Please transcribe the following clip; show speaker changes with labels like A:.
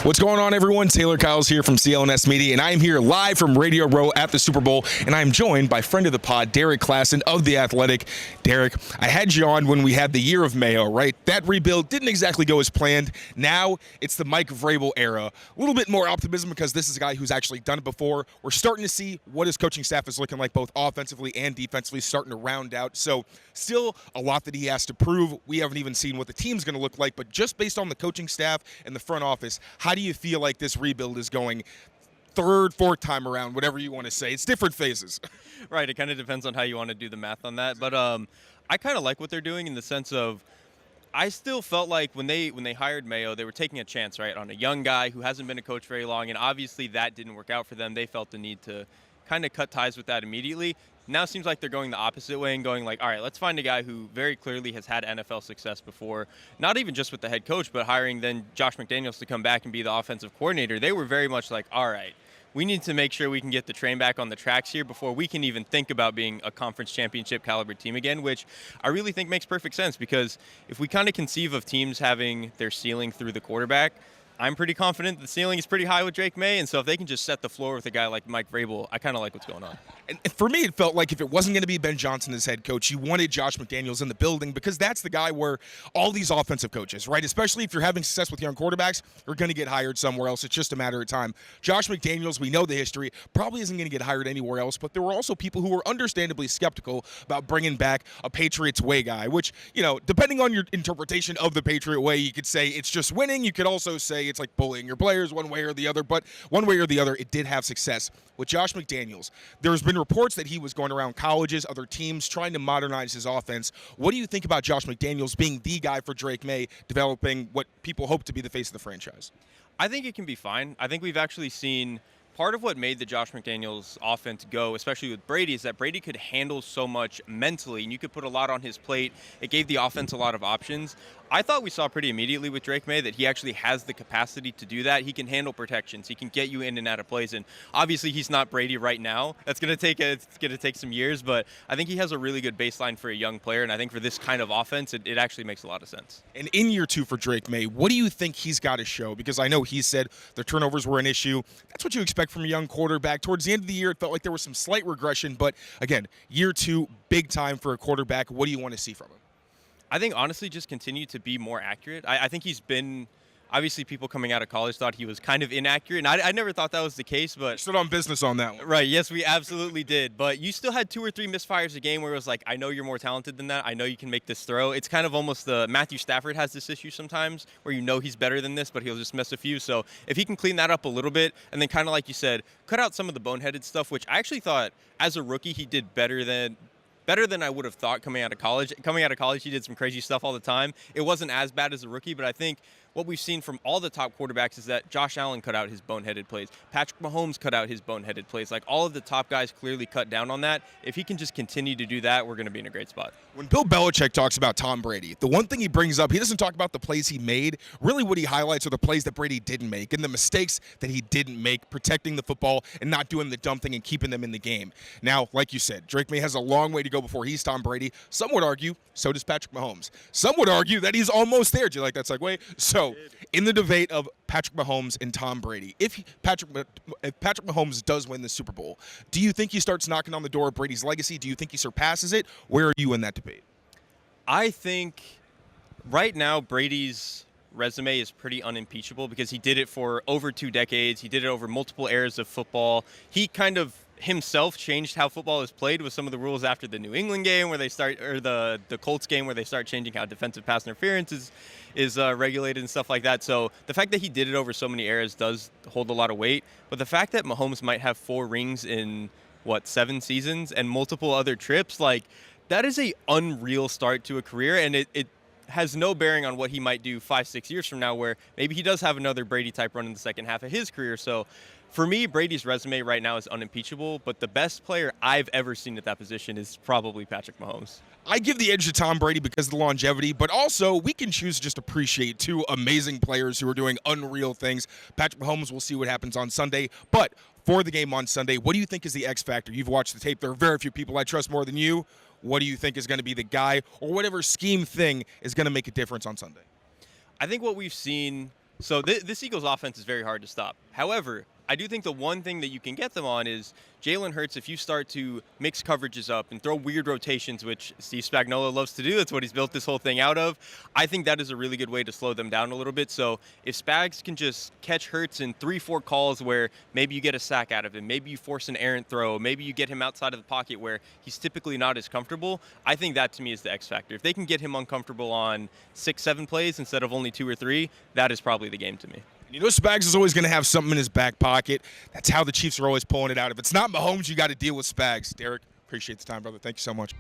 A: What's going on, everyone? Tayler Kyles here from CLNS Media, and I am here live from Radio Row at the Super Bowl, and I am joined by friend of the pod, Derek Klassen of The Athletic. Derek, I had you on when we had the year of Mayo, right? That rebuild didn't exactly go as planned. Now it's the Mike Vrabel era. A little bit more optimism because this is a guy who's actually done it before. We're starting to see what his coaching staff is looking like, both offensively and defensively, starting to round out. So still a lot that he has to prove. We haven't even seen what the team's going to look like, but just based on the coaching staff and the front office, how do you feel like this rebuild is going third, fourth time around, whatever you want to say? It's different phases.
B: Right. It kind of depends on how you want to do the math on that. But I kind of like what they're doing in the sense of I still felt like when they hired Mayo, they were taking a chance, right, on a young guy who hasn't been a coach very long. And obviously that didn't work out for them. They felt the need to kind of cut ties with that immediately. Now it seems like they're going the opposite way and going like, all right, let's find a guy who very clearly has had NFL success before, not even just with the head coach, but hiring then Josh McDaniels to come back and be the offensive coordinator. They were very much like, all right, we need to make sure we can get the train back on the tracks here before we can even think about being a conference championship caliber team again, which I really think makes perfect sense because if we kind of conceive of teams having their ceiling through the quarterback, I'm pretty confident the ceiling is pretty high with Drake Maye, and so if they can just set the floor with a guy like Mike Vrabel, I kind of like what's going on.
A: And for me, it felt like if it wasn't going to be Ben Johnson as head coach, you wanted Josh McDaniels in the building because that's the guy where all these offensive coaches, right, especially if you're having success with young quarterbacks, are going to get hired somewhere else. It's just a matter of time. Josh McDaniels, we know the history, probably isn't going to get hired anywhere else, but there were also people who were understandably skeptical about bringing back a Patriots way guy, which, you know, depending on your interpretation of the Patriot way, you could say it's just winning. You could also say it's like bullying your players one way or the other, but one way or the other, it did have success. With Josh McDaniels, there's been reports that he was going around colleges, other teams, trying to modernize his offense. What do you think about Josh McDaniels being the guy for Drake Maye, developing what people hope to be the face of the franchise?
B: I think it can be fine. I think we've actually seen part of what made the Josh McDaniels offense go, especially with Brady, is that Brady could handle so much mentally, and you could put a lot on his plate. It gave the offense a lot of options. I thought we saw pretty immediately with Drake Maye that he actually has the capacity to do that. He can handle protections. He can get you in and out of plays. And obviously he's not Brady right now. It's going to take some years, but I think he has a really good baseline for a young player. And I think for this kind of offense, it actually makes a lot of sense.
A: And in year two for Drake Maye, what do you think he's got to show? Because I know he said the turnovers were an issue. That's what you expect from a young quarterback. Towards the end of the year, it felt like there was some slight regression. But again, year two, big time for a quarterback. What do you want to see from him?
B: I think, honestly, just continue to be more accurate. I think he's been – obviously, people coming out of college thought he was kind of inaccurate, and I never thought that was the case. But
A: stood on business on that one.
B: Right, yes, we absolutely did. But you still had 2 or 3 misfires a game where it was like, I know you're more talented than that. I know you can make this throw. It's kind of almost the – Matthew Stafford has this issue sometimes where you know he's better than this, but he'll just miss a few. So if he can clean that up a little bit and then kind of like you said, cut out some of the boneheaded stuff, which I actually thought as a rookie he did better than I would have thought coming out of college. Coming out of college, he did some crazy stuff all the time. It wasn't as bad as a rookie, but I think what we've seen from all the top quarterbacks is that Josh Allen cut out his boneheaded plays. Patrick Mahomes cut out his boneheaded plays. Like, all of the top guys clearly cut down on that. If he can just continue to do that, we're going to be in a great spot.
A: When Bill Belichick talks about Tom Brady, the one thing he brings up, he doesn't talk about the plays he made. Really what he highlights are the plays that Brady didn't make and the mistakes that he didn't make, protecting the football and not doing the dumb thing and keeping them in the game. Now, like you said, Drake Maye has a long way to go before he's Tom Brady. Some would argue, so does Patrick Mahomes. Some would argue that he's almost there. Do you like that segue? So, in the debate of Patrick Mahomes and Tom Brady, if Patrick Mahomes does win the Super Bowl, do you think he starts knocking on the door of Brady's legacy? Do you think he surpasses it? Where are you in that debate?
B: I think right now Brady's resume is pretty unimpeachable because he did it for over 2 decades. He did it over multiple eras of football. He kind of himself changed how football is played with some of the rules after the New England game where they start, or the Colts game where they start changing how defensive pass interference is regulated and stuff like that. So the fact that he did it over so many eras does hold a lot of weight. But the fact that Mahomes might have 4 rings in, 7 seasons and multiple other trips, like, that is a unreal start to a career, and it has no bearing on what he might do 5-6 years from now, where maybe he does have another Brady-type run in the second half of his career. So for me, Brady's resume right now is unimpeachable, but the best player I've ever seen at that position is probably Patrick Mahomes.
A: I give the edge to Tom Brady because of the longevity, but also we can choose to just appreciate 2 amazing players who are doing unreal things. Patrick Mahomes, we'll see what happens on Sunday, but for the game on Sunday, what do you think is the X factor? You've watched the tape. There are very few people I trust more than you. What do you think is going to be the guy or whatever scheme thing is going to make a difference on Sunday?
B: I think what we've seen So this Eagles offense is very hard to stop. However, I do think the one thing that you can get them on is Jalen Hurts. If you start to mix coverages up and throw weird rotations, which Steve Spagnuolo loves to do, that's what he's built this whole thing out of, I think that is a really good way to slow them down a little bit. So if Spags can just catch Hurts in 3-4 calls where maybe you get a sack out of him, maybe you force an errant throw, maybe you get him outside of the pocket where he's typically not as comfortable, I think that to me is the X factor. If they can get him uncomfortable on 6-7 plays instead of only 2 or 3, that is probably the game to me.
A: You know, Spags is always going to have something in his back pocket. That's how the Chiefs are always pulling it out. If it's not Mahomes, you got to deal with Spags. Derek, appreciate the time, brother. Thank you so much.